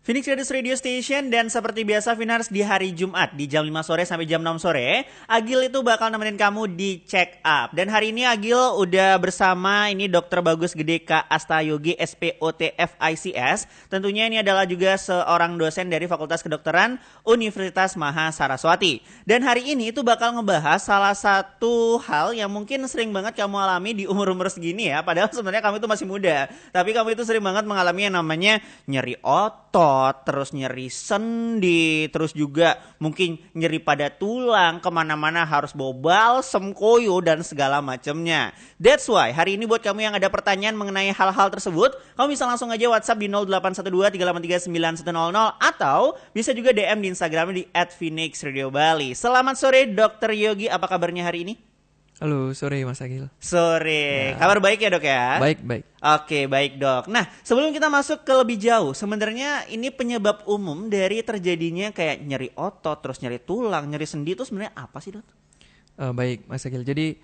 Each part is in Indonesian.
Phoenix Radio Station, dan seperti biasa Finars, di hari Jumat di jam 5 sore sampai jam 6 sore Agil itu bakal nemenin kamu di check up. Dan hari ini Agil udah bersama ini Dr. Bagus Gede K. Astayogi SPOTFICS. Tentunya ini adalah juga seorang dosen dari Fakultas Kedokteran Universitas Maha Saraswati. Dan hari ini itu bakal ngebahas salah satu hal yang mungkin sering banget kamu alami di umur-umur segini ya. Padahal sebenarnya kamu itu masih muda, tapi kamu itu sering banget mengalami yang namanya nyeri otot, terus nyeri sendi, terus juga mungkin nyeri pada tulang, kemana-mana harus bawa balsem, koyo, dan segala macamnya. That's why hari ini buat kamu yang ada pertanyaan mengenai hal-hal tersebut, kamu bisa langsung aja WhatsApp di 0812-383-9100 atau bisa juga DM di Instagram di @phoenixradiobali. Selamat sore Dr. Yogi, apa kabarnya hari ini? Halo, sore Mas Agil. Sore, Ya. kabar baik ya dok ya? Baik. Oke, baik dok. Nah, sebelum kita masuk ke lebih jauh, sebenarnya ini penyebab umum dari terjadinya kayak nyeri otot, terus nyeri tulang, nyeri sendi itu sebenarnya apa sih dok? Baik Mas Agil. Jadi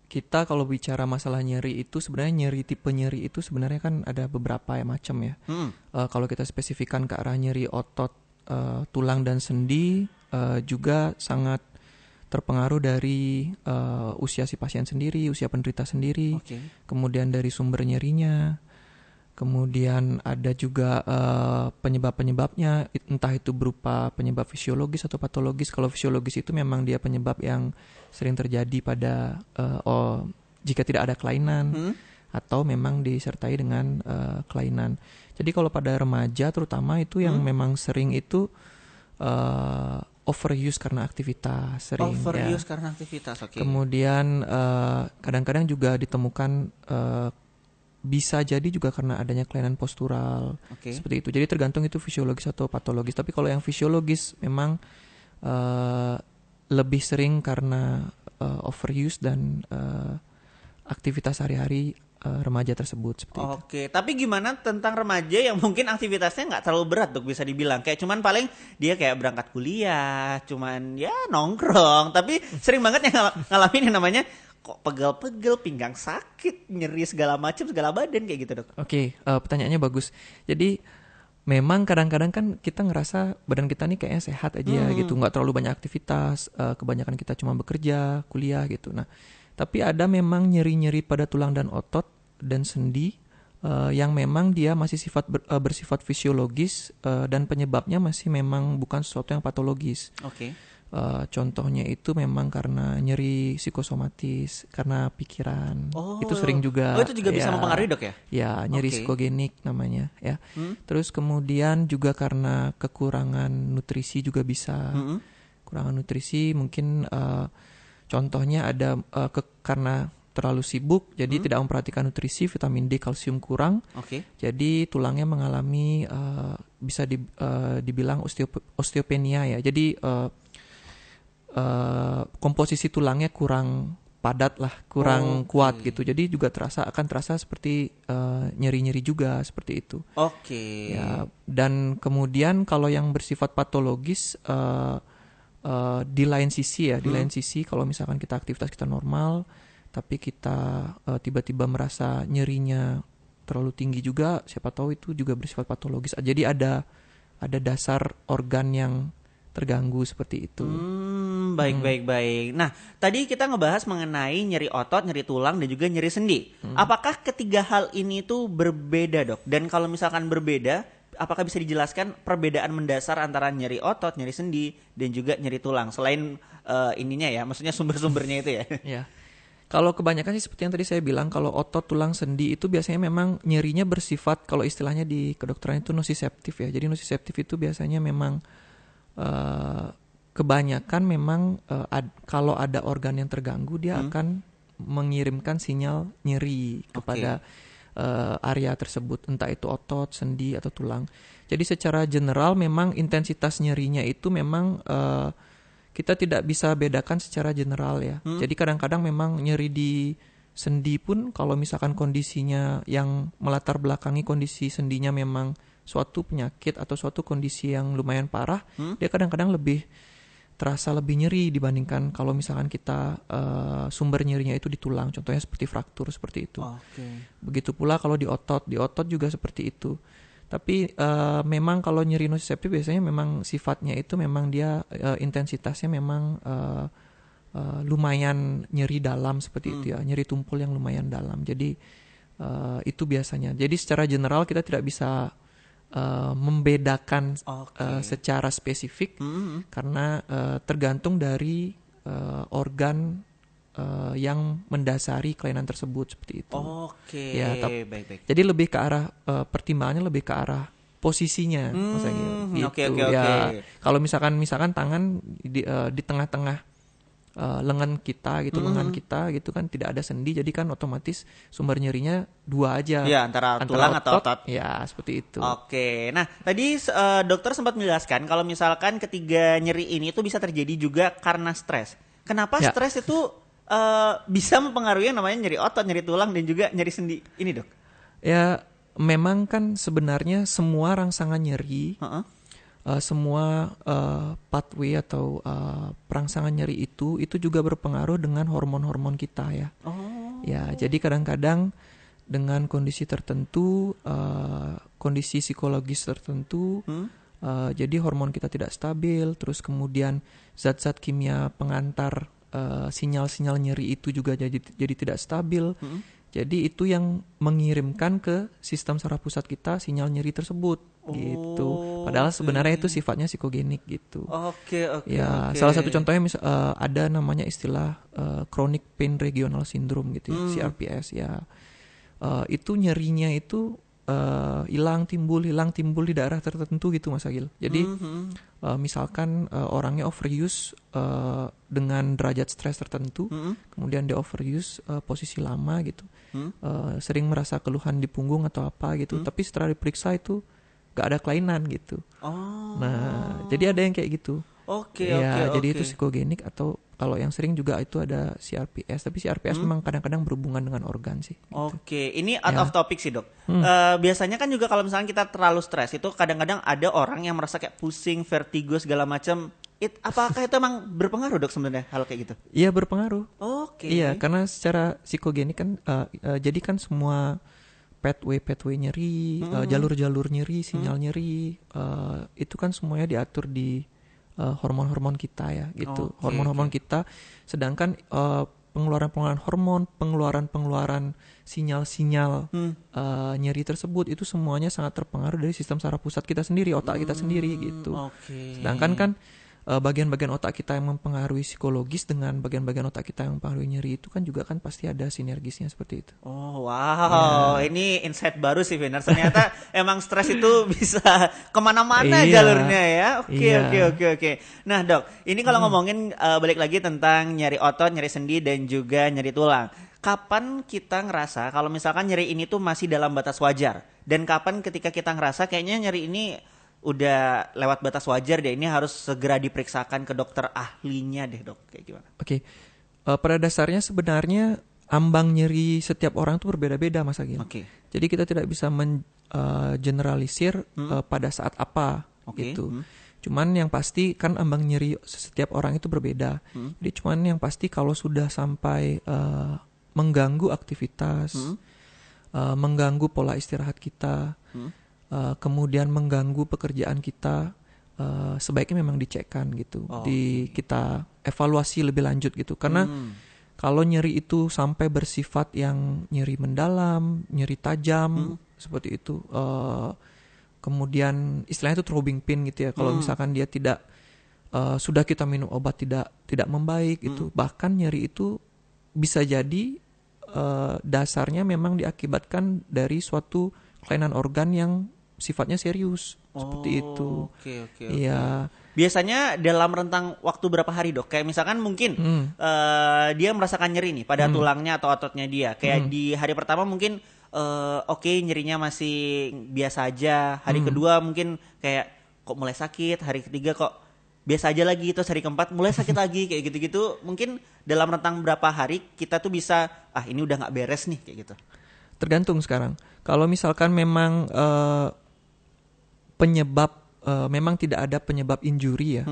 kita kalau bicara masalah nyeri itu sebenarnya tipe nyeri itu sebenarnya kan ada beberapa ya macam ya. Kalau kita spesifikkan ke arah nyeri otot, tulang dan sendi juga sangat terpengaruh dari usia si pasien sendiri, usia penderita sendiri, kemudian dari sumber nyerinya, kemudian ada juga penyebab-penyebabnya, entah itu berupa penyebab fisiologis atau patologis. Kalau fisiologis itu memang dia penyebab yang sering terjadi pada jika tidak ada kelainan atau memang disertai dengan kelainan. Jadi kalau pada remaja terutama itu yang memang sering itu overuse karena aktivitas sering. Overuse karena aktivitas, oke. Kemudian kadang-kadang juga ditemukan bisa jadi juga karena adanya kelainan postural, seperti itu. Jadi tergantung itu fisiologis atau patologis. Tapi kalau yang fisiologis memang lebih sering karena overuse dan aktivitas sehari-hari remaja tersebut seperti itu. Oke, tapi gimana tentang remaja yang mungkin aktivitasnya nggak terlalu berat dok, bisa dibilang kayak cuman paling dia kayak berangkat kuliah, cuman ya nongkrong, tapi sering banget yang ngalamin yang namanya kok pegel-pegel, pinggang sakit, nyeri segala macam, segala badan kayak gitu dok. Oke, pertanyaannya bagus. Jadi memang kadang-kadang kan kita ngerasa badan kita nih kayaknya sehat aja gitu, nggak terlalu banyak aktivitas, kebanyakan kita cuma bekerja, kuliah gitu. Nah, tapi ada memang nyeri-nyeri pada tulang dan otot dan sendi yang memang dia masih bersifat fisiologis dan penyebabnya masih memang bukan sesuatu yang patologis. Contohnya itu memang karena nyeri psikosomatis, karena pikiran. Itu sering juga. Itu juga bisa mempengaruhi dok ya? Ya, nyeri psikogenik namanya ya. Terus kemudian juga karena kekurangan nutrisi juga bisa. Kekurangan nutrisi mungkin contohnya ada karena terlalu sibuk, jadi tidak memperhatikan nutrisi, vitamin D, kalsium kurang. Jadi tulangnya mengalami bisa dibilang osteopenia ya. Jadi komposisi tulangnya kurang padat lah, kurang kuat gitu. Jadi juga akan terasa seperti nyeri-nyeri juga seperti itu. Ya, dan kemudian kalau yang bersifat patologis di lain sisi kalau misalkan kita aktivitas kita normal tapi kita tiba-tiba merasa nyerinya terlalu tinggi juga, siapa tahu itu juga bersifat patologis. Jadi ada dasar organ yang terganggu seperti itu. Baik. Nah, tadi kita ngebahas mengenai nyeri otot, nyeri tulang, dan juga nyeri sendi. Apakah ketiga hal ini tuh berbeda dok? Dan kalau misalkan berbeda, apakah bisa dijelaskan perbedaan mendasar antara nyeri otot, nyeri sendi, dan juga nyeri tulang? Selain ininya ya, maksudnya sumber-sumbernya itu ya. Ya. Kalau kebanyakan sih seperti yang tadi saya bilang, kalau otot, tulang, sendi itu biasanya memang nyerinya bersifat, kalau istilahnya di kedokteran itu nosiseptif ya. Jadi nosiseptif itu biasanya memang kebanyakan memang kalau ada organ yang terganggu, dia akan mengirimkan sinyal nyeri kepada area tersebut, entah itu otot, sendi, atau tulang. Jadi secara general memang intensitas nyerinya itu memang kita tidak bisa bedakan secara general ya. Jadi kadang-kadang memang nyeri di sendi pun kalau misalkan kondisinya yang melatar belakangi kondisi sendinya memang suatu penyakit atau suatu kondisi yang lumayan parah, dia kadang-kadang terasa lebih nyeri dibandingkan kalau misalkan kita sumber nyerinya itu di tulang, contohnya seperti fraktur seperti itu. Begitu pula kalau di otot juga seperti itu. Tapi memang kalau nyeri nociceptif biasanya memang sifatnya itu memang dia intensitasnya memang lumayan nyeri dalam seperti itu ya, nyeri tumpul yang lumayan dalam. Jadi itu biasanya. Jadi secara general kita tidak bisa membedakan secara spesifik karena tergantung dari organ yang mendasari kelainan tersebut seperti itu. Oke, Ya, baik. jadi lebih ke arah pertimbangannya lebih ke arah posisinya, Mas Agil. Gitu. Oke. Ya, kalau misalkan tangan di tengah-tengah lengan kita gitu, lengan kita gitu kan tidak ada sendi, jadi kan otomatis sumber nyerinya dua aja. Ya, antara tulang atau otot. Ya, seperti itu. Oke, nah tadi dokter sempat menjelaskan kalau misalkan ketiga nyeri ini tuh bisa terjadi juga karena stres. Kenapa Ya. stres itu bisa mempengaruhi yang namanya nyeri otot, nyeri tulang, dan juga nyeri sendi ini, Dok? Ya, memang kan sebenarnya semua rangsangan nyeri, semua pathway atau perangsangan nyeri itu juga berpengaruh dengan hormon-hormon kita ya. Ya, jadi kadang-kadang dengan kondisi tertentu, kondisi psikologis tertentu, jadi hormon kita tidak stabil, terus kemudian zat-zat kimia pengantar sinyal-sinyal nyeri itu juga jadi tidak stabil. Jadi itu yang mengirimkan ke sistem saraf pusat kita sinyal nyeri tersebut gitu. Padahal sebenarnya itu sifatnya psikogenik gitu. Oke. Ya, salah satu contohnya ada namanya istilah chronic pain regional syndrome gitu ya, CRPS ya. Itu nyerinya itu hilang timbul di daerah tertentu gitu Mas Agil. Jadi misalkan orangnya overuse dengan derajat stres tertentu, kemudian dia overuse posisi lama gitu, sering merasa keluhan di punggung atau apa gitu, tapi setelah diperiksa itu gak ada kelainan gitu. Nah, jadi ada yang kayak gitu. Jadi itu psikogenik, atau kalau yang sering juga itu ada CRPS, tapi CRPS memang kadang-kadang berhubungan dengan organ sih. Gitu. Oke, ini out of topic sih, Dok. Biasanya kan juga kalau misalnya kita terlalu stres itu kadang-kadang ada orang yang merasa kayak pusing, vertigo segala macam. Apakah itu emang berpengaruh, Dok, sebenarnya hal kayak gitu? Iya, berpengaruh. Oke. Iya, karena secara psikogenik kan jadi kan semua pathway nyeri, jalur-jalur nyeri, sinyal nyeri, itu kan semuanya diatur di hormon-hormon kita ya gitu. Hormon-hormon kita, sedangkan pengeluaran hormon, pengeluaran sinyal-sinyal nyeri tersebut itu semuanya sangat terpengaruh dari sistem saraf pusat kita sendiri, otak kita sendiri gitu. Sedangkan kan bagian-bagian otak kita yang mempengaruhi psikologis dengan bagian-bagian otak kita yang mempengaruhi nyeri itu kan juga kan pasti ada sinergisnya seperti itu. Oh wow, ini insight baru sih Vener. Ternyata emang stres itu bisa kemana-mana jalurnya ya. Oke. Nah Dok, ini kalau ngomongin balik lagi tentang nyeri otot, nyeri sendi, dan juga nyeri tulang. Kapan kita ngerasa kalau misalkan nyeri ini tuh masih dalam batas wajar? Dan kapan ketika kita ngerasa kayaknya nyeri ini udah lewat batas wajar deh, ini harus segera diperiksakan ke dokter ahlinya deh, Dok? Kayak gimana? Oke. Pada dasarnya sebenarnya ambang nyeri setiap orang itu berbeda-beda Mas Agil. Jadi kita tidak bisa generalisir pada saat apa gitu. Cuman yang pasti kan ambang nyeri setiap orang itu berbeda. Jadi cuman yang pasti kalau sudah sampai mengganggu aktivitas, mengganggu pola istirahat kita, kemudian mengganggu pekerjaan kita, sebaiknya memang dicekkan gitu. Kita evaluasi lebih lanjut gitu. Karena kalau nyeri itu sampai bersifat yang nyeri mendalam, nyeri tajam seperti itu, kemudian istilahnya itu throbbing pain gitu ya. Kalau misalkan dia tidak sudah kita minum obat tidak membaik gitu, bahkan nyeri itu bisa jadi dasarnya memang diakibatkan dari suatu kelainan organ yang sifatnya serius seperti itu. Iya. Biasanya dalam rentang waktu berapa hari, Dok? Kayak misalkan mungkin dia merasakan nyeri nih pada tulangnya atau ototnya dia. Kayak di hari pertama mungkin nyerinya masih biasa aja. Hari kedua mungkin kayak kok mulai sakit. Hari ketiga kok biasa aja lagi. Terus hari keempat mulai sakit lagi kayak gitu-gitu. Mungkin dalam rentang berapa hari kita tuh bisa ini udah nggak beres nih kayak gitu. Tergantung sekarang. Kalau misalkan memang penyebab memang tidak ada penyebab injury ya,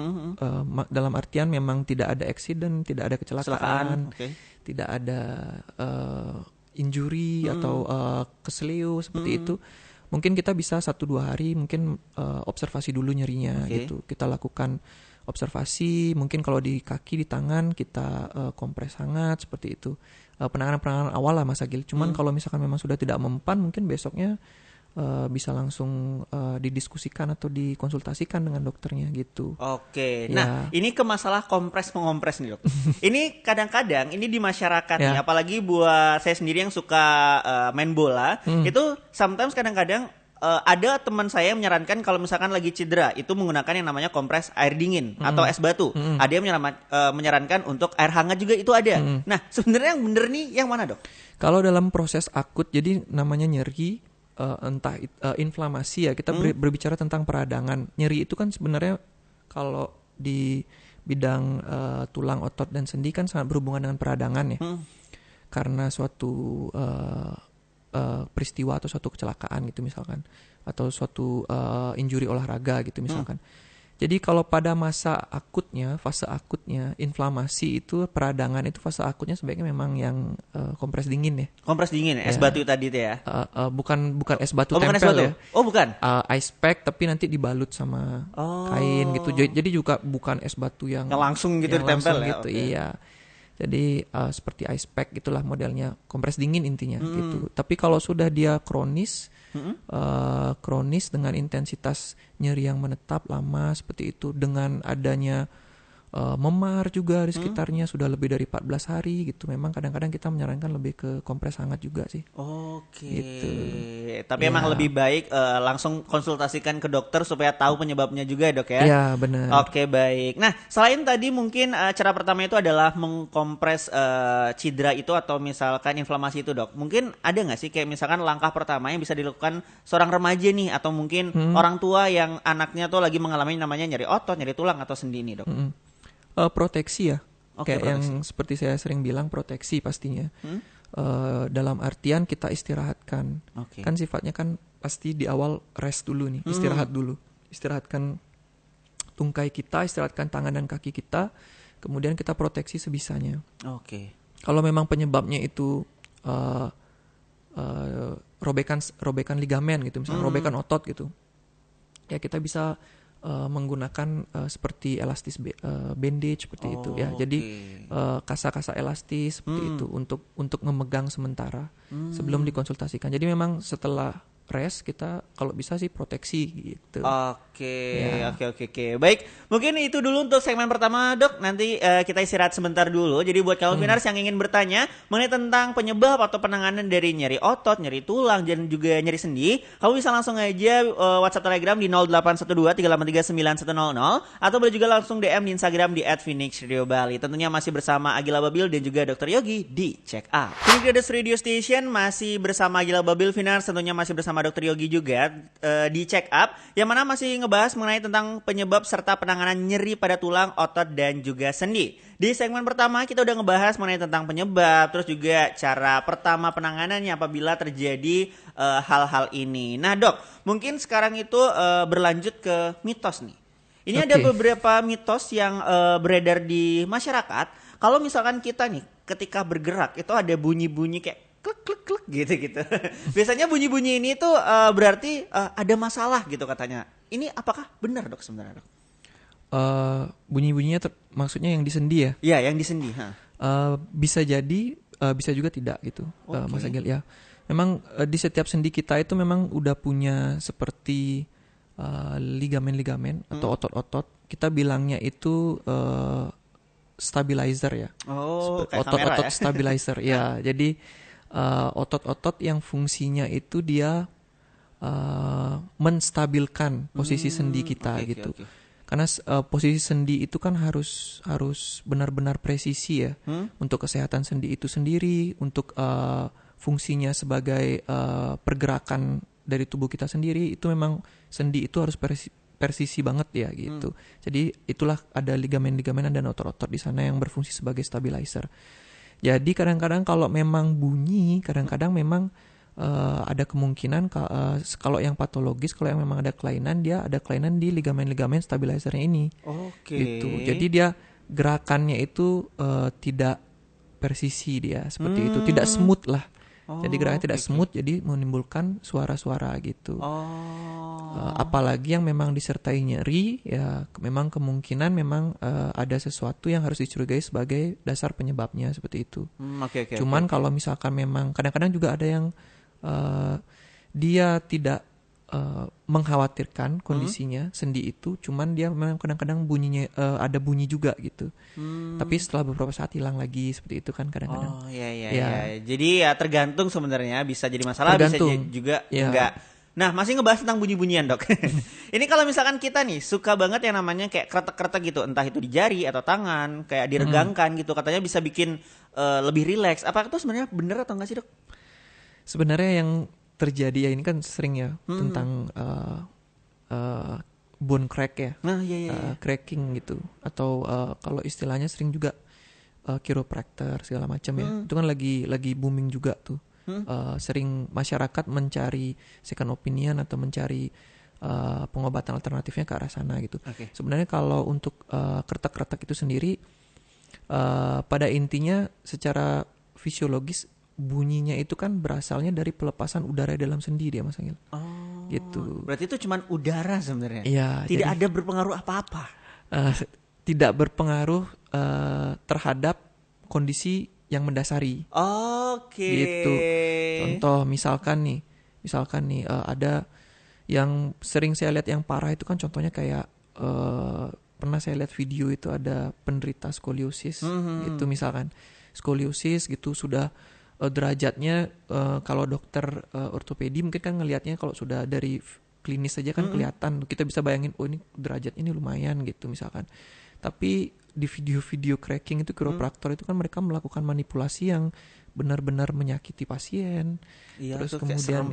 dalam artian memang tidak ada accident, tidak ada kecelakaan, tidak ada injury atau kesleo seperti itu, mungkin kita bisa 1-2 hari mungkin observasi dulu nyerinya gitu. Kita lakukan observasi, mungkin kalau di kaki, di tangan kita kompres hangat seperti itu. Penanganan awal lah Mas Agil. Cuman kalau misalkan memang sudah tidak mempan, mungkin besoknya bisa langsung didiskusikan atau dikonsultasikan dengan dokternya gitu. Oke, nah ini ke masalah kompres mengompres nih dok. Ini kadang-kadang ini di masyarakat nih, apalagi buat saya sendiri yang suka main bola, itu sometimes kadang-kadang ada teman saya yang menyarankan kalau misalkan lagi cedera itu menggunakan yang namanya kompres air dingin atau es batu. Ada yang menyarankan untuk air hangat juga itu ada. Nah sebenarnya yang bener nih yang mana dok? Kalau dalam proses akut, jadi namanya nyeri, entah inflamasi ya, kita berbicara tentang peradangan. Nyeri itu kan sebenarnya kalau di bidang tulang, otot, dan sendi kan sangat berhubungan dengan peradangan ya. Karena suatu peristiwa atau suatu kecelakaan gitu misalkan, atau suatu injury olahraga gitu misalkan. Jadi kalau pada masa akutnya, fase akutnya, inflamasi itu, peradangan itu fase akutnya sebaiknya memang yang kompres dingin ya. Kompres dingin, es batu tadi itu ya? Bukan es batu tempel bukan es batu. ya. Oh bukan? Ice pack tapi nanti dibalut sama kain gitu. Jadi juga bukan es batu yang langsung gitu ditempel ya? Gitu, iya. Jadi seperti ice pack gitulah modelnya, kompres dingin intinya gitu. Tapi kalau sudah dia kronis dengan intensitas nyeri yang menetap lama seperti itu, dengan adanya memar juga di sekitarnya sudah lebih dari 14 hari gitu, memang kadang-kadang kita menyarankan lebih ke kompres hangat juga sih. Gitu. Tapi emang lebih baik langsung konsultasikan ke dokter supaya tahu penyebabnya juga dok ya? Iya benar. Oke baik. Nah selain tadi mungkin cara pertama itu adalah mengkompres cedera itu atau misalkan inflamasi itu dok, mungkin ada nggak sih kayak misalkan langkah pertama yang bisa dilakukan seorang remaja nih, atau mungkin orang tua yang anaknya tuh lagi mengalami namanya nyeri otot, nyeri tulang atau sendi nih dok? Proteksi ya, kayak proteksi. Yang seperti saya sering bilang, proteksi pastinya. Dalam artian kita istirahatkan. Kan sifatnya kan pasti di awal rest dulu nih, istirahat dulu. Istirahatkan tungkai kita, istirahatkan tangan dan kaki kita, kemudian kita proteksi sebisanya. Kalau memang penyebabnya itu robekan ligamen gitu, misalnya robekan otot gitu, ya kita bisa menggunakan seperti elastis bandage seperti itu ya. Jadi kasa-kasa elastis seperti itu untuk memegang sementara sebelum dikonsultasikan. Jadi memang setelah rest kita kalau bisa sih proteksi gitu. Oke. Baik, mungkin itu dulu untuk segmen pertama dok. Nanti kita istirahat sebentar dulu. Jadi buat kamu Vinars yang ingin bertanya mengenai tentang penyebab atau penanganan dari nyeri otot, nyeri tulang, dan juga nyeri sendi, kamu bisa langsung aja WhatsApp Telegram di 0812 383 9100 atau boleh juga langsung DM di Instagram di @phoenixradiobali. Tentunya masih bersama Agila Babil dan juga Dr. Yogi di Check Up. Phoenix Radio Station masih bersama Agila Babil Vinars, tentunya masih bersama Dr. Yogi juga di Check Up, yang mana masih ngebahas mengenai tentang penyebab serta penanganan nyeri pada tulang, otot, dan juga sendi. Di segmen pertama kita udah ngebahas mengenai tentang penyebab, terus juga cara pertama penanganannya apabila terjadi hal-hal ini. Nah dok, mungkin sekarang itu berlanjut ke mitos nih. Ini ada beberapa mitos yang beredar di masyarakat. Kalau misalkan kita nih ketika bergerak itu ada bunyi-bunyi kayak klik gitu. Biasanya bunyi-bunyi ini tuh berarti ada masalah gitu katanya. Ini apakah benar dok sebenarnya dok? Bunyi-bunyinya maksudnya yang di sendi ya? Iya, yang di sendi. Bisa jadi, bisa juga tidak gitu, Mas Agil ya. Memang di setiap sendi kita itu memang udah punya seperti ligamen-ligamen atau otot-otot. Kita bilangnya itu stabilizer ya. Otot-otot stabilizer ya. Jadi otot-otot yang fungsinya itu dia menstabilkan posisi sendi kita gitu. Karena posisi sendi itu kan harus benar-benar presisi ya, untuk kesehatan sendi itu sendiri, untuk fungsinya sebagai pergerakan dari tubuh kita sendiri, itu memang sendi itu harus presisi banget ya gitu. Jadi itulah ada ligamen-ligamenan dan otot-otot di sana yang berfungsi sebagai stabilizer. Jadi kadang-kadang kalau memang bunyi, kadang-kadang memang ada kemungkinan kalau yang patologis, kalau yang memang ada kelainan, dia ada kelainan di ligamen-ligamen stabilizernya ini. Gitu. Jadi dia gerakannya itu tidak presisi dia seperti itu, tidak smooth lah. Jadi gerakannya tidak smooth, jadi menimbulkan suara-suara gitu. Apalagi yang memang disertai nyeri, ya memang kemungkinan memang ada sesuatu yang harus dicurigai sebagai dasar penyebabnya seperti itu. Cuman kalau misalkan memang kadang-kadang juga ada yang dia tidak mengkhawatirkan kondisinya sendi itu, cuman dia memang kadang-kadang bunyinya ada bunyi juga gitu. Tapi setelah beberapa saat hilang lagi seperti itu kan kadang-kadang. Iya. Jadi ya tergantung sebenarnya, bisa jadi masalah, bisa juga enggak. Nah, masih ngebahas tentang bunyi-bunyian, Dok. Ini kalau misalkan kita nih suka banget yang namanya kayak kretek-kretek gitu, entah itu di jari atau tangan, kayak diregangkan gitu, katanya bisa bikin lebih rileks. Apakah itu sebenarnya benar atau enggak sih, Dok? Sebenarnya yang terjadi ya ini kan sering ya tentang bone crack ya, cracking gitu, atau kalau istilahnya sering juga chiropractor segala macam ya, itu kan lagi booming juga tuh. Sering masyarakat mencari second opinion atau mencari pengobatan alternatifnya ke arah sana gitu. Sebenarnya kalau untuk kretek-kretek itu sendiri pada intinya secara fisiologis bunyinya itu kan berasalnya dari pelepasan udara dalam sendi dia, Mas Angil. Gitu. Berarti itu cuma udara sebenarnya. Iya. Tidak ada berpengaruh apa-apa. Tidak berpengaruh terhadap kondisi yang mendasari. Gitu. Contoh misalkan nih ada yang sering saya lihat yang parah itu kan contohnya kayak pernah saya lihat video itu ada penderita skoliosis gitu misalkan. Skoliosis gitu sudah derajatnya kalau dokter ortopedi mungkin kan ngelihatnya kalau sudah dari klinis saja kan kelihatan, kita bisa bayangin oh ini derajat ini lumayan gitu misalkan. Tapi di video-video cracking itu chiropractor itu kan mereka melakukan manipulasi yang benar-benar menyakiti pasien. Terus kemudian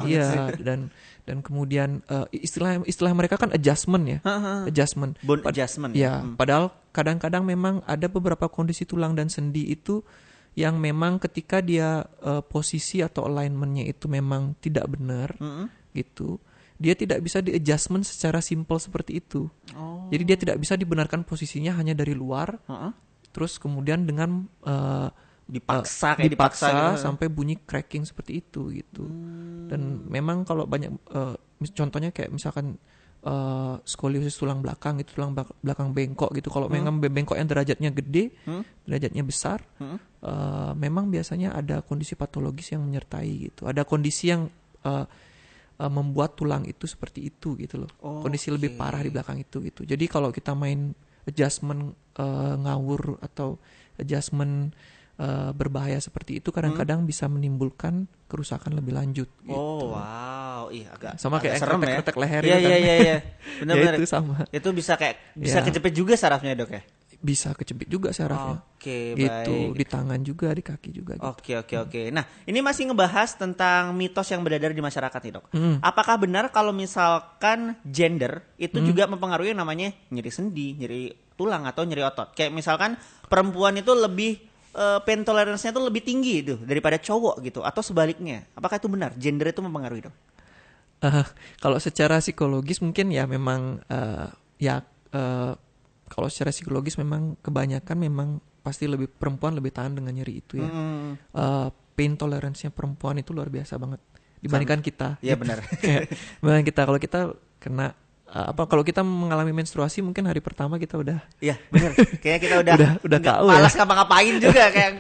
dan kemudian istilah mereka kan adjustment ya. Adjustment. Bone adjustment. Ya, padahal kadang-kadang memang ada beberapa kondisi tulang dan sendi itu yang memang ketika dia posisi atau alignmentnya itu memang tidak benar gitu, dia tidak bisa di adjustment secara simple seperti itu. Jadi dia tidak bisa dibenarkan posisinya hanya dari luar, terus kemudian dengan dipaksa gitu, sampai bunyi cracking seperti itu gitu. Dan memang kalau banyak contohnya kayak misalkan skoliosis tulang belakang gitu, tulang belakang bengkok gitu. Kalau memang bengkok yang derajatnya gede, derajatnya besar, memang biasanya ada kondisi patologis yang menyertai gitu. Ada kondisi yang membuat tulang itu seperti itu gitu loh. Kondisi lebih parah di belakang itu gitu. Jadi kalau kita main adjustment ngawur atau adjustment berbahaya seperti itu kadang-kadang bisa menimbulkan kerusakan lebih lanjut gitu. Agak sama kayak serem ya. Kretek leher iya. Benar-benar. Ya, itu sama. Itu bisa kejepit juga sarafnya, Dok ya? Bisa kejepit juga sarafnya. Gitu, baik. Di tangan juga, di kaki juga gitu. Oke. Nah, ini masih ngebahas tentang mitos yang beredar di masyarakat nih, Dok. Apakah benar kalau misalkan gender itu juga mempengaruhi yang namanya nyeri sendi, nyeri tulang atau nyeri otot? Kayak misalkan perempuan itu lebih pain tolerance-nya itu lebih tinggi itu daripada cowok gitu, atau sebaliknya? Apakah itu benar? Gender itu mempengaruhi, Dok? Kalau secara psikologis mungkin ya memang kalau secara psikologis memang kebanyakan memang pasti perempuan lebih tahan dengan nyeri itu ya. Pain tolerance-nya perempuan itu luar biasa banget dibandingkan kita. Iya gitu. benar. Dibandingkan kita, kalau kita kena kalau kita mengalami menstruasi mungkin hari pertama kita udah. Iya benar. Kayaknya kita udah KO ya. Malas ngapa-ngapain juga kayak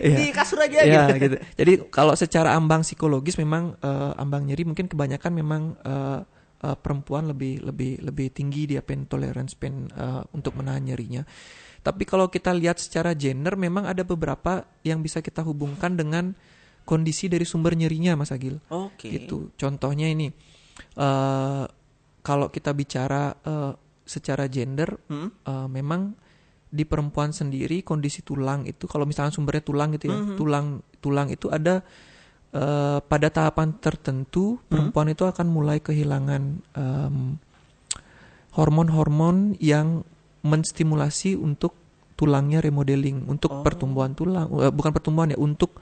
di kasur aja gitu. Jadi kalau secara ambang psikologis memang ambang nyeri mungkin kebanyakan memang perempuan lebih tinggi dia pain tolerance untuk menahan nyerinya. Tapi kalau kita lihat secara gender memang ada beberapa yang bisa kita hubungkan dengan kondisi dari sumber nyerinya, Mas Agil. Gitu. Contohnya ini kalau kita bicara secara gender, memang di perempuan sendiri kondisi tulang itu, kalau misalnya sumbernya tulang gitu ya, tulang itu ada pada tahapan tertentu perempuan itu akan mulai kehilangan hormon-hormon yang menstimulasi untuk tulangnya remodeling, untuk pertumbuhan tulang, bukan pertumbuhan ya, untuk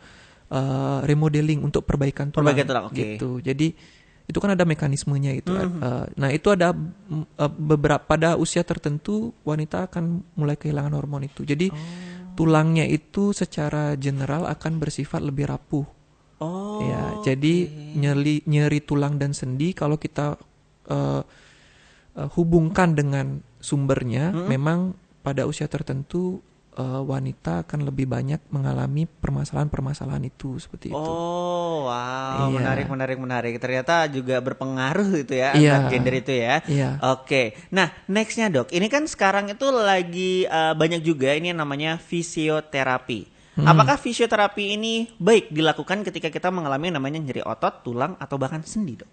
remodeling, untuk perbaikan tulang. Gitu. Jadi itu kan ada mekanismenya itu. Nah itu ada beberapa pada usia tertentu wanita akan mulai kehilangan hormon itu. Jadi tulangnya itu secara general akan bersifat lebih rapuh Oh, Ya, jadi nyeri nyeri tulang dan sendi kalau kita uh, hubungkan dengan sumbernya, memang pada usia tertentu wanita akan lebih banyak mengalami permasalahan-permasalahan itu seperti itu. oh, wow, menarik, Iya, menarik, menarik. Ternyata juga berpengaruh itu ya iya, antar gender itu ya. iya. Oke, nah nextnya dok, ini kan sekarang itu lagi banyak juga ini yang namanya fisioterapi. Hmm. Apakah fisioterapi ini baik dilakukan ketika kita mengalami yang namanya nyeri otot, tulang, atau bahkan sendi dok?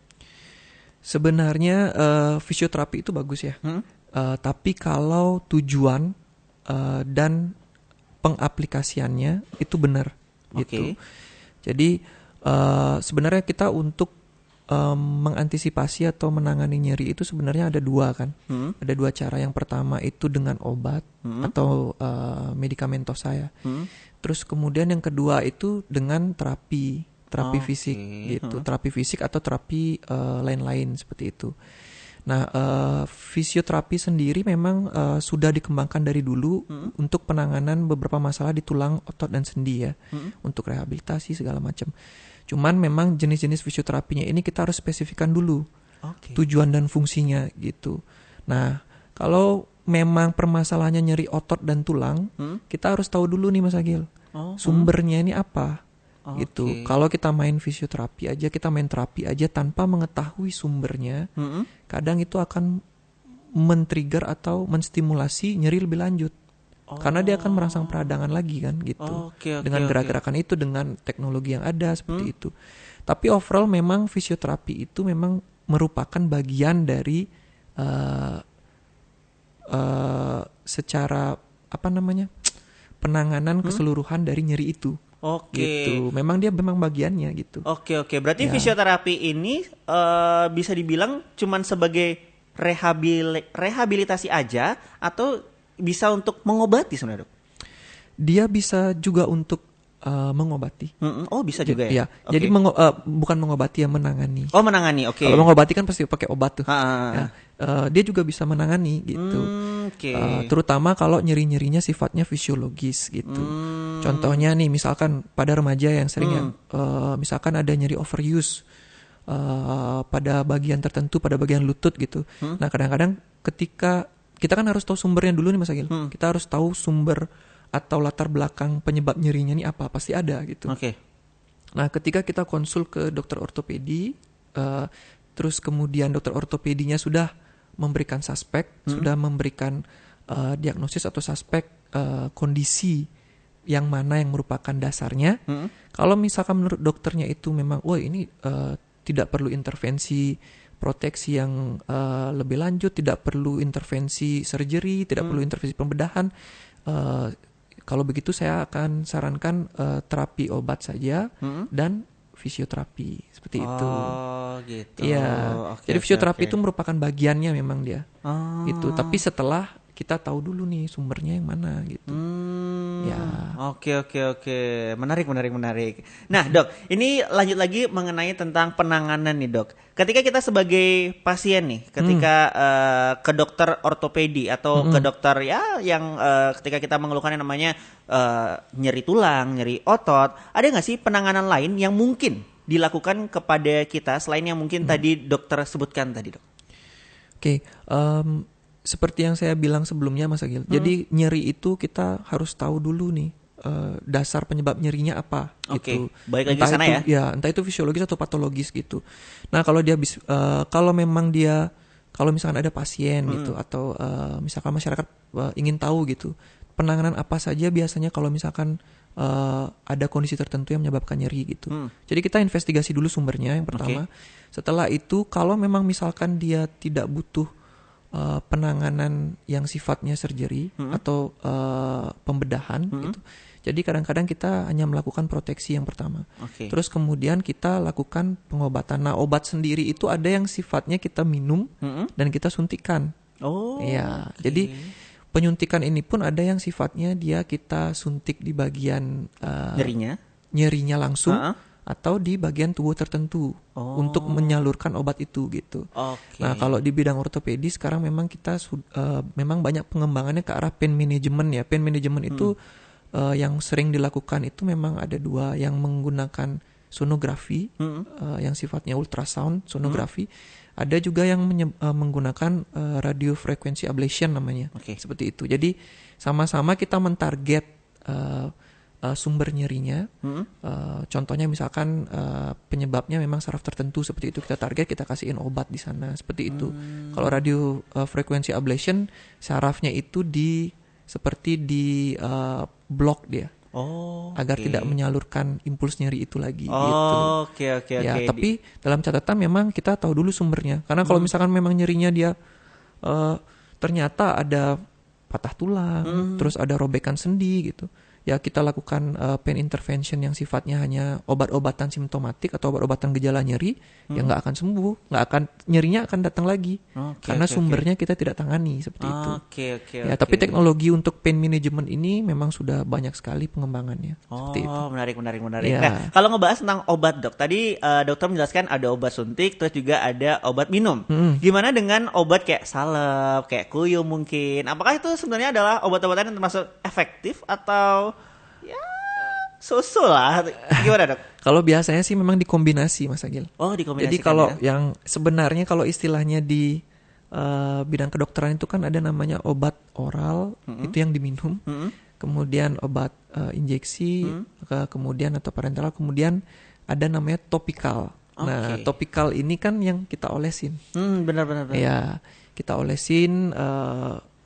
Sebenarnya fisioterapi itu bagus ya. Tapi kalau tujuan dan pengaplikasiannya itu benar gitu. Oke. Jadi sebenarnya kita untuk mengantisipasi atau menangani nyeri itu sebenarnya ada dua kan. Ada dua cara. Yang pertama itu dengan obat atau medikamentosa ya. Terus kemudian yang kedua itu dengan terapi fisik gitu, terapi fisik atau terapi lain-lain seperti itu. Nah, fisioterapi sendiri memang sudah dikembangkan dari dulu untuk penanganan beberapa masalah di tulang, otot dan sendi ya, untuk rehabilitasi segala macam. Cuman memang jenis-jenis fisioterapinya ini kita harus spesifikkan dulu tujuan dan fungsinya gitu. Nah, kalau memang permasalahannya nyeri otot dan tulang, kita harus tahu dulu nih Mas Agil, sumbernya ini apa gitu. Kalau kita main fisioterapi aja, kita main terapi aja tanpa mengetahui sumbernya, kadang itu akan men-trigger atau menstimulasi nyeri lebih lanjut. Karena dia akan merangsang peradangan lagi kan gitu. Dengan gerak-gerakan itu, dengan teknologi yang ada seperti itu. Tapi overall memang fisioterapi itu memang merupakan bagian dari secara apa namanya, penanganan keseluruhan dari nyeri itu. Gitu. Memang dia memang bagiannya gitu. Oke, oke. Berarti Ya. fisioterapi ini bisa dibilang cuman sebagai rehabilitasi aja atau bisa untuk mengobati sebenarnya, Dok? Dia bisa juga untuk mengobati. Oh, bisa juga ya? Iya. Oke. Jadi bukan mengobati ya, menangani. Oh, menangani. Oke. Kalau mengobati kan pasti pakai obat tuh. Ha. Ya. Dia juga bisa menangani gitu. Oke. Terutama kalau nyeri-nyerinya sifatnya fisiologis gitu. Contohnya nih, misalkan pada remaja yang sering ya, misalkan ada nyeri overuse pada bagian tertentu, pada bagian lutut gitu. Nah, kadang-kadang ketika kita kan harus tahu sumbernya dulu nih Mas Agil. Kita harus tahu sumber atau latar belakang penyebab nyerinya nih apa, pasti ada gitu. Oke. Nah, ketika kita konsul ke dokter ortopedi, terus kemudian dokter ortopedinya sudah memberikan suspek, sudah memberikan diagnosis atau suspek kondisi yang mana yang merupakan dasarnya. Kalau misalkan menurut dokternya itu memang, wah ini tidak perlu intervensi proteksi yang lebih lanjut, tidak perlu intervensi surgery, tidak perlu intervensi pembedahan. Kalau begitu saya akan sarankan terapi obat saja dan fisioterapi seperti itu. Oh, gitu. Iya. Oke, Jadi oke, fisioterapi oke. itu merupakan bagiannya memang dia. Oh. Itu. Tapi setelah kita tahu dulu nih sumbernya yang mana gitu. Ya. Oke, oke, oke. Menarik, menarik, menarik. Nah, Dok, ini lanjut lagi mengenai tentang penanganan nih, Dok. Ketika kita sebagai pasien nih, ketika ke dokter ortopedi atau ke dokter ya yang ketika kita mengeluhkan yang namanya nyeri tulang, nyeri otot, ada nggak sih penanganan lain yang mungkin dilakukan kepada kita selain yang mungkin tadi dokter sebutkan tadi, Dok? Oke, seperti yang saya bilang sebelumnya Mas Agil. Jadi nyeri itu kita harus tahu dulu nih dasar penyebab nyerinya apa Oke, gitu. balik lagi ke sana itu, ya. entah itu fisiologis atau patologis gitu. Nah, kalau dia kalau memang dia, kalau misalkan ada pasien gitu atau misalkan masyarakat ingin tahu gitu, penanganan apa saja biasanya kalau misalkan ada kondisi tertentu yang menyebabkan nyeri gitu. Jadi kita investigasi dulu sumbernya yang pertama. Setelah itu kalau memang misalkan dia tidak butuh penanganan yang sifatnya surgery atau pembedahan gitu. Jadi kadang-kadang kita hanya melakukan proteksi yang pertama. Oke. Terus kemudian kita lakukan pengobatan. Nah, obat sendiri itu ada yang sifatnya kita minum dan kita suntikan. Oh. Iya. Jadi penyuntikan ini pun ada yang sifatnya dia kita suntik di bagian nyerinya langsung atau di bagian tubuh tertentu untuk menyalurkan obat itu gitu. Oke. Nah, kalau di bidang ortopedi sekarang memang kita memang banyak pengembangannya ke arah pain management ya. Pain management itu yang sering dilakukan itu memang ada dua, yang menggunakan sonografi yang sifatnya ultrasound sonografi. Ada juga yang menggunakan radio frequency ablation namanya. Seperti itu. Jadi sama-sama kita mentarget sumber nyerinya. Contohnya misalkan penyebabnya memang saraf tertentu, seperti itu kita target, kita kasihin obat di sana, seperti itu. Kalau radio frequency ablation, sarafnya itu seperti di blok dia. Agar tidak menyalurkan impuls nyeri itu lagi gitu. Ya, tapi dalam catatan memang kita tahu dulu sumbernya. Karena kalau misalkan memang nyerinya dia ternyata ada patah tulang, terus ada robekan sendi gitu. Ya kita lakukan pain intervention yang sifatnya hanya obat-obatan simptomatik atau obat-obatan gejala nyeri, yang nggak akan sembuh, nyerinya akan datang lagi karena sumbernya kita tidak tangani seperti itu. Tapi teknologi untuk pain management ini memang sudah banyak sekali pengembangannya. Seperti itu. Menarik. Ya. Nah, kalau ngebahas tentang obat dok, tadi dokter menjelaskan ada obat suntik, terus juga ada obat minum. Gimana dengan obat kayak salep, kayak kuyuh mungkin? Apakah itu sebenarnya adalah obat-obatan yang termasuk efektif atau ya susul lah, gimana dok? Kalau biasanya sih memang dikombinasi Mas Agil. Dikombinasi. Jadi kalau yang sebenarnya kalau istilahnya di bidang kedokteran itu kan ada namanya obat oral, itu yang diminum, kemudian obat injeksi, kemudian atau parenteral, kemudian ada namanya topikal. Nah topikal ini kan yang kita olesin. Benar. Ya kita olesin.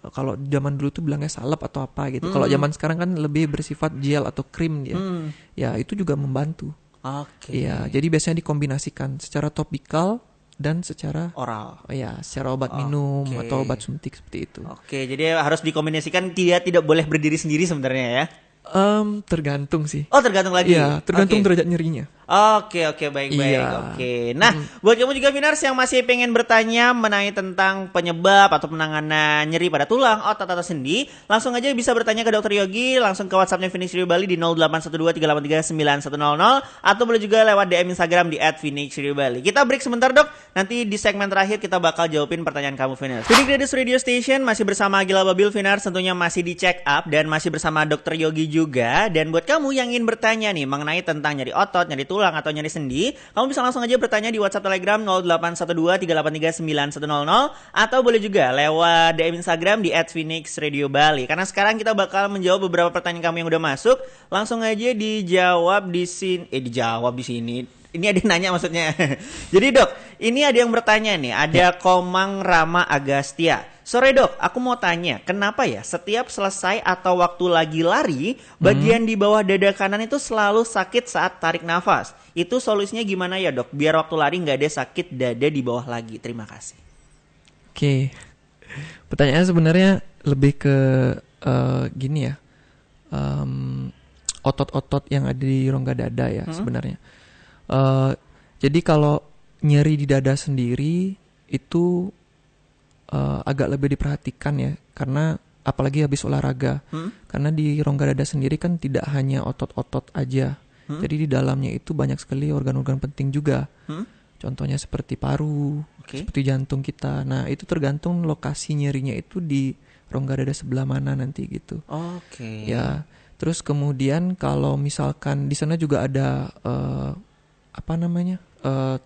Kalau zaman dulu tuh bilangnya salep atau apa gitu. Kalau zaman sekarang kan lebih bersifat gel atau krim dia. Ya itu juga membantu. Ya, jadi biasanya dikombinasikan secara topikal dan secara oral. Ya, secara obat minum atau obat suntik seperti itu. Jadi harus dikombinasikan, tidak boleh berdiri sendiri sebenarnya ya. Tergantung sih. Tergantung lagi. Iya, tergantung derajat nyerinya. Baik. Iya. Nah, buat kamu juga Vinars yang masih pengen bertanya mengenai tentang penyebab atau penanganan nyeri pada tulang, otot atau sendi, langsung aja bisa bertanya ke Dr. Yogi langsung ke WhatsApp-nya Phoenix Radio Bali di 0812-383-9100 atau boleh juga lewat DM Instagram di @phoenixradiobali. Kita break sebentar dok. Nanti di segmen terakhir kita bakal jawabin pertanyaan kamu Vinars. Phoenix Radio Station masih bersama Agil Ababil Vinars, tentunya masih di check up dan masih bersama Dr. Yogi juga. Dan buat kamu yang ingin bertanya nih mengenai tentang nyeri otot, nyeri tulang atau nyeri sendi, kamu bisa langsung aja bertanya di WhatsApp Telegram 0812-383-9100 atau boleh juga lewat DM Instagram di @phoenixradiobali. Karena sekarang kita bakal menjawab beberapa pertanyaan kamu yang udah masuk. Langsung aja dijawab di sini. Ini ada yang nanya maksudnya. Jadi dok, ini ada yang bertanya nih. Ada Komang Rama Agastya. Sore dok, aku mau tanya, kenapa ya setiap selesai atau waktu lagi lari, bagian di bawah dada kanan itu selalu sakit saat tarik nafas? Itu solusinya gimana ya dok? Biar waktu lari nggak ada sakit dada di bawah lagi. Terima kasih. Pertanyaannya sebenarnya lebih ke gini ya. Otot-otot yang ada di rongga dada ya sebenarnya. Jadi kalau nyeri di dada sendiri itu agak lebih diperhatikan ya, karena apalagi habis olahraga. Karena di rongga dada sendiri kan tidak hanya otot-otot aja. Jadi di dalamnya itu banyak sekali organ-organ penting juga. Contohnya seperti paru, seperti jantung kita. Nah, itu tergantung lokasi nyerinya itu di rongga dada sebelah mana nanti gitu. Ya, terus kemudian kalau misalkan di sana juga ada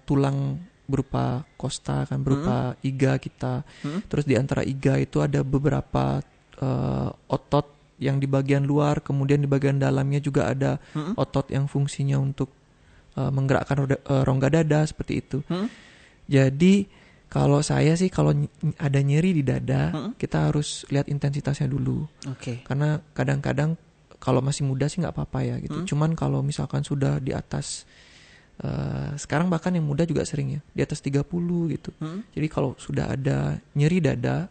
tulang berupa kosta kan, berupa iga kita. Terus di antara iga itu ada beberapa otot yang di bagian luar, kemudian di bagian dalamnya juga ada otot yang fungsinya untuk menggerakkan rongga dada seperti itu. Jadi kalau saya sih kalau ada nyeri di dada, kita harus lihat intensitasnya dulu. Karena kadang-kadang kalau masih muda sih nggak apa-apa ya gitu. Cuman kalau misalkan sudah di atas sekarang bahkan yang muda juga sering ya di atas 30 gitu. Jadi kalau sudah ada nyeri dada,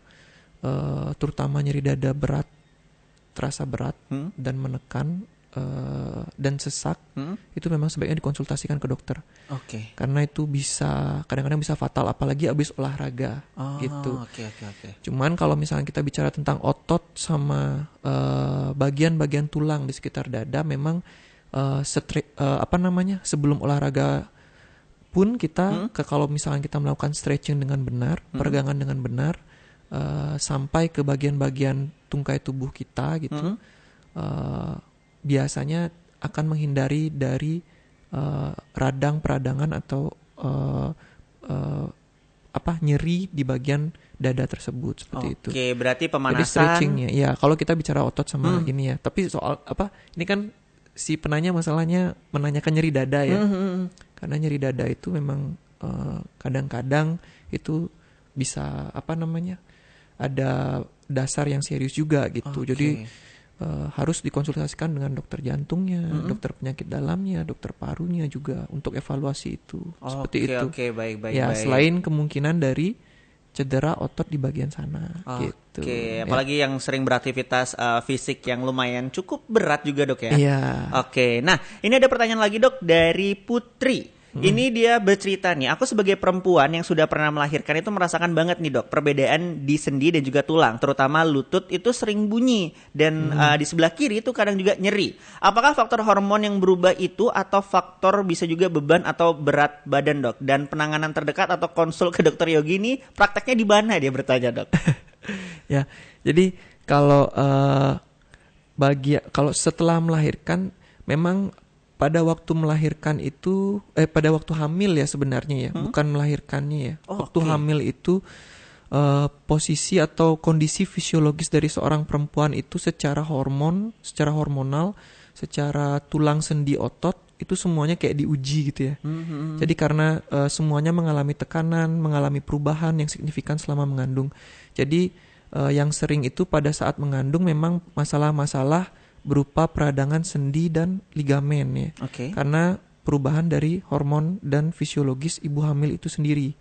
terutama nyeri dada berat, terasa berat dan menekan dan sesak, itu memang sebaiknya dikonsultasikan ke dokter. Karena itu kadang-kadang bisa fatal apalagi habis olahraga gitu. Cuman kalau misalnya kita bicara tentang otot sama bagian-bagian tulang di sekitar dada, memang sebelum olahraga pun kita kalau misalnya kita melakukan stretching dengan benar, peregangan dengan benar, sampai ke bagian-bagian tungkai tubuh kita gitu, biasanya akan menghindari dari radang, peradangan atau nyeri di bagian dada tersebut seperti itu. Oke, berarti pemanasan. Jadi stretchingnya, ya kalau kita bicara otot sama ini ya. Tapi soal ini kan si penanya masalahnya menanyakan nyeri dada ya. Karena nyeri dada itu memang kadang-kadang itu bisa ada dasar yang serius juga gitu. Jadi harus dikonsultasikan dengan dokter jantungnya, dokter penyakit dalamnya, dokter parunya juga untuk evaluasi itu. Seperti itu. Oke, baik. Selain kemungkinan dari cedera otot di bagian sana gitu. Oke, apalagi yang sering beraktivitas fisik yang lumayan cukup berat juga, Dok ya. Iya. Oke. Nah, ini ada pertanyaan lagi, Dok, dari Putri. Ini dia bercerita nih, aku sebagai perempuan yang sudah pernah melahirkan itu merasakan banget nih, Dok, perbedaan di sendi dan juga tulang, terutama lutut itu sering bunyi dan di sebelah kiri itu kadang juga nyeri. Apakah faktor hormon yang berubah itu atau faktor bisa juga beban atau berat badan, Dok? Dan penanganan terdekat atau konsul ke dokter Yogi ini prakteknya di mana, dia bertanya, Dok? Ya, jadi kalau kalau setelah melahirkan memang pada waktu melahirkan itu pada waktu hamil ya sebenarnya ya, bukan melahirkannya ya. Waktu hamil itu posisi atau kondisi fisiologis dari seorang perempuan itu secara hormonal, secara tulang sendi otot itu semuanya kayak diuji gitu ya. Jadi karena semuanya mengalami tekanan, mengalami perubahan yang signifikan selama mengandung. Jadi yang sering itu pada saat mengandung memang masalah-masalah berupa peradangan sendi dan ligamen ya. Karena perubahan dari hormon dan fisiologis ibu hamil itu sendiri.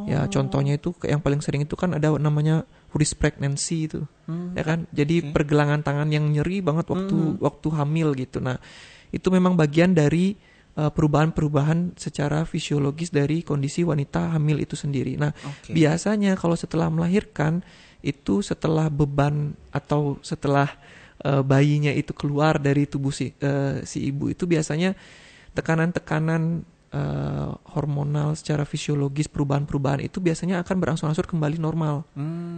Ya, contohnya itu yang paling sering itu kan ada namanya Hurris pregnancy itu. Ya kan? Jadi pergelangan tangan yang nyeri banget waktu hamil gitu. Nah, itu memang bagian dari perubahan-perubahan secara fisiologis dari kondisi wanita hamil itu sendiri. Nah, biasanya kalau setelah melahirkan itu setelah beban atau setelah bayinya itu keluar dari tubuh si ibu itu biasanya tekanan-tekanan hormonal secara fisiologis, perubahan-perubahan itu biasanya akan berangsur-angsur kembali normal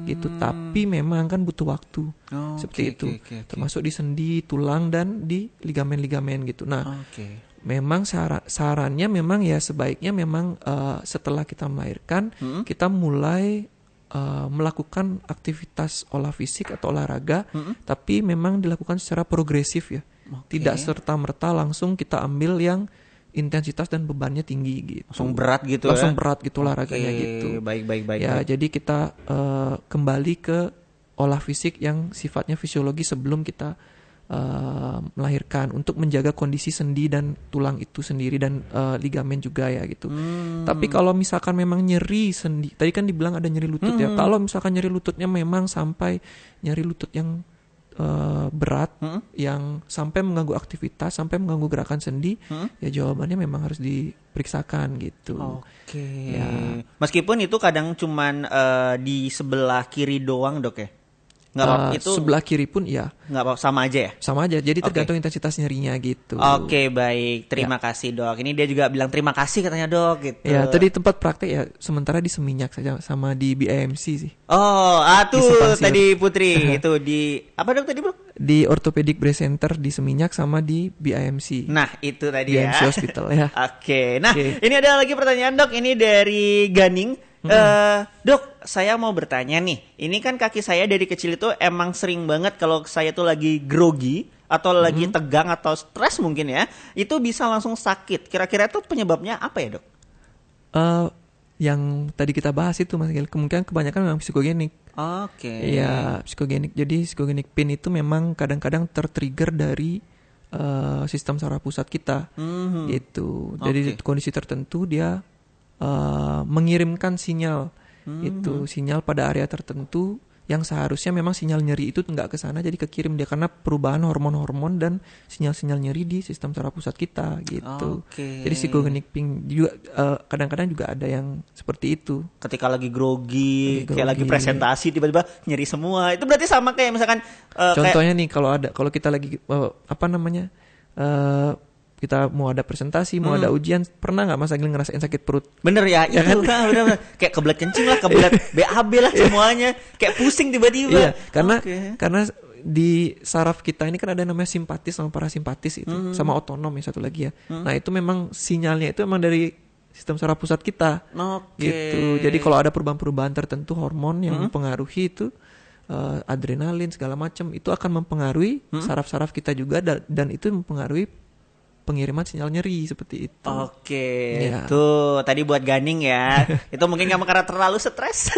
gitu. Tapi memang kan butuh waktu seperti itu. Termasuk di sendi, tulang dan di ligamen-ligamen gitu. Nah, memang sarannya memang ya sebaiknya memang setelah kita melahirkan kita mulai melakukan aktivitas olah fisik atau olahraga, tapi memang dilakukan secara progresif ya. Tidak serta-merta langsung kita ambil yang intensitas dan bebannya tinggi gitu. Langsung berat gitu Langsung berat gitu olahraganya gitu. Baik. Ya, jadi kita kembali ke olah fisik yang sifatnya fisiologi sebelum kita melahirkan untuk menjaga kondisi sendi dan tulang itu sendiri dan ligamen juga ya gitu. Tapi kalau misalkan memang nyeri sendi, tadi kan dibilang ada nyeri lutut ya. Kalau misalkan nyeri lututnya memang sampai nyeri lutut yang berat, yang sampai mengganggu aktivitas, sampai mengganggu gerakan sendi, ya jawabannya memang harus diperiksakan gitu. Ya. Meskipun itu kadang cuman di sebelah kiri doang, Dok ya. Nggak apa-apa, itu sebelah kiri pun ya nggak apa-apa, sama aja ya? Sama aja, jadi tergantung intensitas nyerinya gitu. Baik, terima kasih, Dok. Ini dia juga bilang terima kasih katanya, Dok gitu. Ya, tadi tempat praktek ya sementara di Seminyak saja sama di BIMC sih. Tuh tadi Putri itu di apa, Dok, tadi, Bro? Di Orthopedic Brace Center di Seminyak sama di BIMC. Nah, itu tadi BIMC ya. Hospital ya. Nah, ini ada lagi pertanyaan, Dok. Ini dari Ganing. Dok, saya mau bertanya nih. Ini kan kaki saya dari kecil itu emang sering banget kalau saya tuh lagi grogi atau lagi tegang atau stres mungkin ya, itu bisa langsung sakit. Kira-kira itu penyebabnya apa ya, Dok? Yang tadi kita bahas itu Mas Gil, kemungkinan kebanyakan memang psikogenik. Iya, psikogenik. Jadi psikogenik pain itu memang kadang-kadang tertrigger dari sistem saraf pusat kita. Gitu. Jadi kondisi tertentu dia mengirimkan sinyal sinyal pada area tertentu yang seharusnya memang sinyal nyeri itu nggak ke sana, jadi kekirim dia karena perubahan hormon-hormon dan sinyal-sinyal nyeri di sistem saraf pusat kita gitu. Jadi psikogenik pain juga kadang-kadang juga ada yang seperti itu. Ketika lagi grogi, kayak lagi presentasi tiba-tiba nyeri semua. Itu berarti sama kayak misalkan contohnya nih kalau kita lagi kita mau ada presentasi, mau ada ujian, pernah nggak Mas Agil ngerasain sakit perut? Bener ya, ya kan? Bener. Kayak kebelet kencing lah, kebelet BAB lah semuanya, kayak pusing tiba-tiba. Iya, karena di saraf kita ini kan ada namanya simpatis sama parasimpatis itu, sama otonom yang satu lagi ya. Nah itu memang sinyalnya itu memang dari sistem saraf pusat kita. Gitu. Jadi kalau ada perubahan-perubahan tertentu hormon yang mempengaruhi itu adrenalin segala macam itu akan mempengaruhi saraf-saraf kita juga dan itu mempengaruhi pengiriman sinyal nyeri seperti itu. Ya. Tuh tadi buat Ganing ya. Itu mungkin kamu karena terlalu stres.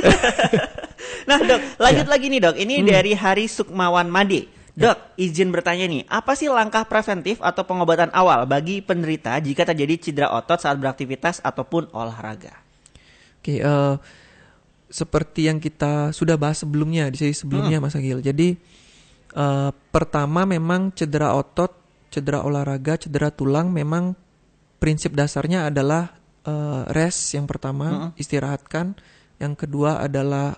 Nah dok, lanjut lagi nih dok. Ini dari Hari Sukmawan Made. Dok, izin bertanya nih, apa sih langkah preventif atau pengobatan awal bagi penderita jika terjadi cedera otot saat beraktivitas ataupun olahraga? Seperti yang kita sudah bahas sebelumnya di sesi sebelumnya Mas Agil. Jadi pertama memang cedera otot, cedera olahraga, cedera tulang memang prinsip dasarnya adalah rest yang pertama, istirahatkan. Yang kedua adalah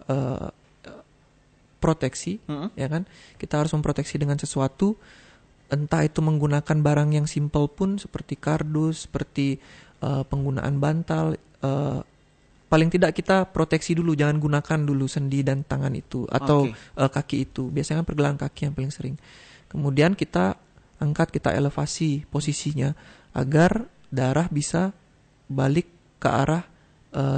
proteksi, ya kan? Kita harus memproteksi dengan sesuatu, entah itu menggunakan barang yang simple pun seperti kardus, seperti penggunaan bantal. Paling tidak kita proteksi dulu, jangan gunakan dulu sendi dan tangan itu atau kaki itu. Biasanya kan pergelangan kaki yang paling sering. Kemudian kita angkat, kita elevasi posisinya agar darah bisa balik ke arah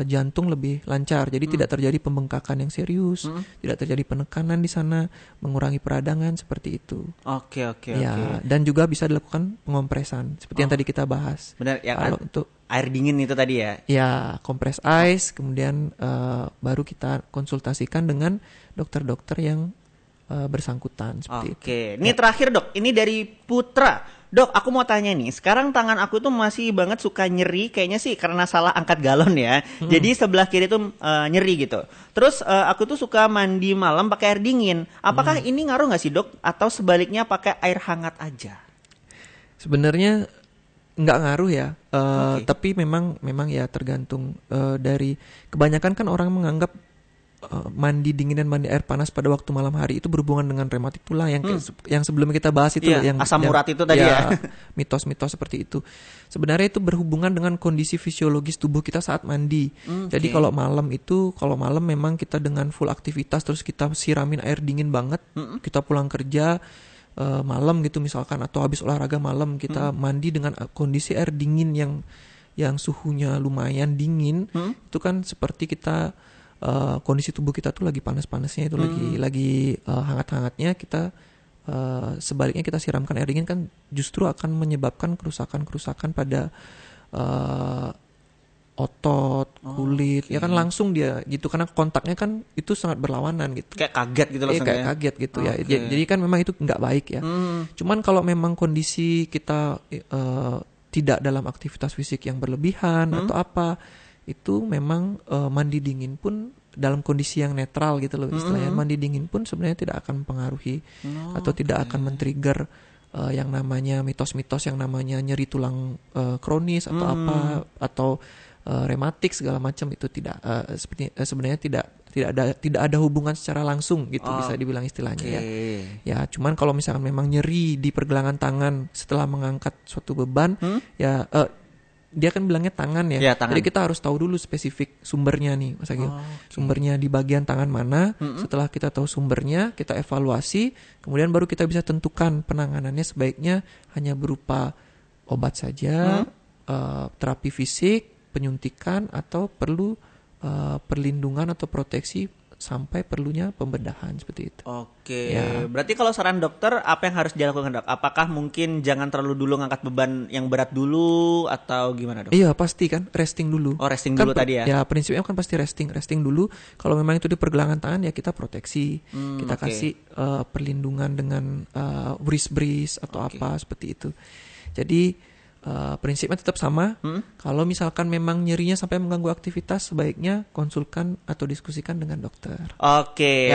jantung lebih lancar. Jadi tidak terjadi pembengkakan yang serius, tidak terjadi penekanan di sana, mengurangi peradangan seperti itu. Oke. Dan juga bisa dilakukan pengompresan seperti yang tadi kita bahas. Benar ya. Kalau untuk air dingin itu tadi ya. Ya, kompres ice, kemudian baru kita konsultasikan dengan dokter-dokter yang bersangkutan seperti itu. Ini terakhir dok, ini dari Putra. Dok, aku mau tanya nih, sekarang tangan aku tuh masih banget suka nyeri, kayaknya sih karena salah angkat galon ya. Jadi sebelah kiri tuh nyeri gitu. Terus aku tuh suka mandi malam pakai air dingin. Apakah ini ngaruh nggak sih dok? Atau sebaliknya pakai air hangat aja? Sebenarnya nggak ngaruh ya. Tapi memang ya tergantung dari kebanyakan kan orang menganggap mandi dingin dan mandi air panas pada waktu malam hari itu berhubungan dengan rematik tulang yang sebelumnya kita bahas itu yang asam urat itu tadi ya. Mitos-mitos seperti itu. Sebenarnya itu berhubungan dengan kondisi fisiologis tubuh kita saat mandi. Jadi kalau malam memang kita dengan full aktivitas terus kita siramin air dingin banget, kita pulang kerja malam gitu misalkan atau habis olahraga malam kita mandi dengan kondisi air dingin yang suhunya lumayan dingin, itu kan seperti kita kondisi tubuh kita tuh lagi panas-panasnya itu lagi hangat-hangatnya, kita sebaliknya kita siramkan air dingin kan justru akan menyebabkan kerusakan pada otot, kulit, ya kan langsung dia gitu karena kontaknya kan itu sangat berlawanan gitu. Kayak kaget gitu langsung kayak kaget gitu ya. Jadi kan memang itu nggak baik ya. Cuman kalau memang kondisi kita tidak dalam aktivitas fisik yang berlebihan atau apa, itu memang mandi dingin pun dalam kondisi yang netral gitu loh istilahnya. Mandi dingin pun sebenarnya tidak akan mempengaruhi atau tidak akan men-trigger yang namanya mitos-mitos yang namanya nyeri tulang kronis atau apa atau rematik segala macam itu tidak sebenarnya tidak ada hubungan secara langsung gitu bisa dibilang istilahnya ya. Ya cuman kalau misalkan memang nyeri di pergelangan tangan setelah mengangkat suatu beban dia kan bilangnya tangan ya. Tangan. Jadi kita harus tahu dulu spesifik sumbernya nih Mas Agil. Sumbernya di bagian tangan mana. Setelah kita tahu sumbernya, kita evaluasi, kemudian baru kita bisa tentukan penanganannya sebaiknya hanya berupa obat saja, terapi fisik, penyuntikan atau perlu perlindungan atau proteksi sampai perlunya pembedahan seperti itu. Berarti kalau saran dokter apa yang harus dilakukan dok? Apakah mungkin jangan terlalu dulu ngangkat beban yang berat dulu atau gimana dok? Iya pasti kan resting dulu. Resting kan dulu tadi ya? Ya prinsipnya kan pasti resting dulu. Kalau memang itu di pergelangan tangan ya kita proteksi, kita kasih perlindungan dengan wrist brace atau apa seperti itu. Jadi prinsipnya tetap sama. Kalau misalkan memang nyerinya sampai mengganggu aktivitas, sebaiknya konsulkan atau diskusikan dengan dokter.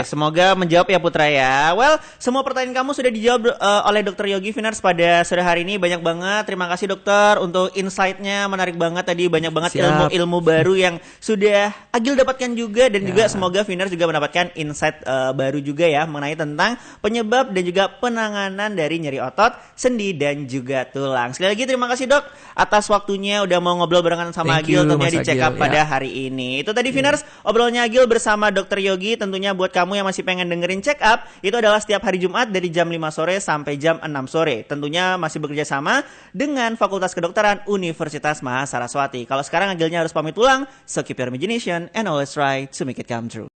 Semoga menjawab ya Putra ya. Well, semua pertanyaan kamu sudah dijawab oleh Dr. Yogi Vinars pada sore hari ini. Banyak banget. Terima kasih dokter untuk insight-nya. Menarik banget tadi. Banyak banget ilmu-ilmu baru yang sudah Agil dapatkan juga. Dan juga semoga Vinars juga mendapatkan insight baru juga ya mengenai tentang penyebab dan juga penanganan dari nyeri otot, sendi, dan juga tulang. Sekali lagi terima kasih kasih dok atas waktunya udah mau ngobrol barengan sama Thank Agil you, tentunya Mas di check up Agil, pada ya. hari ini. Itu tadi Vinars obrolannya Agil bersama Dokter Yogi. Tentunya buat kamu yang masih pengen dengerin check up, itu adalah setiap hari Jumat dari jam 5 sore sampai jam 6 sore. Tentunya masih bekerja sama dengan Fakultas Kedokteran Universitas Mahasaraswati. Kalau sekarang Agilnya harus pamit pulang, so keep your imagination and always try to make it come true.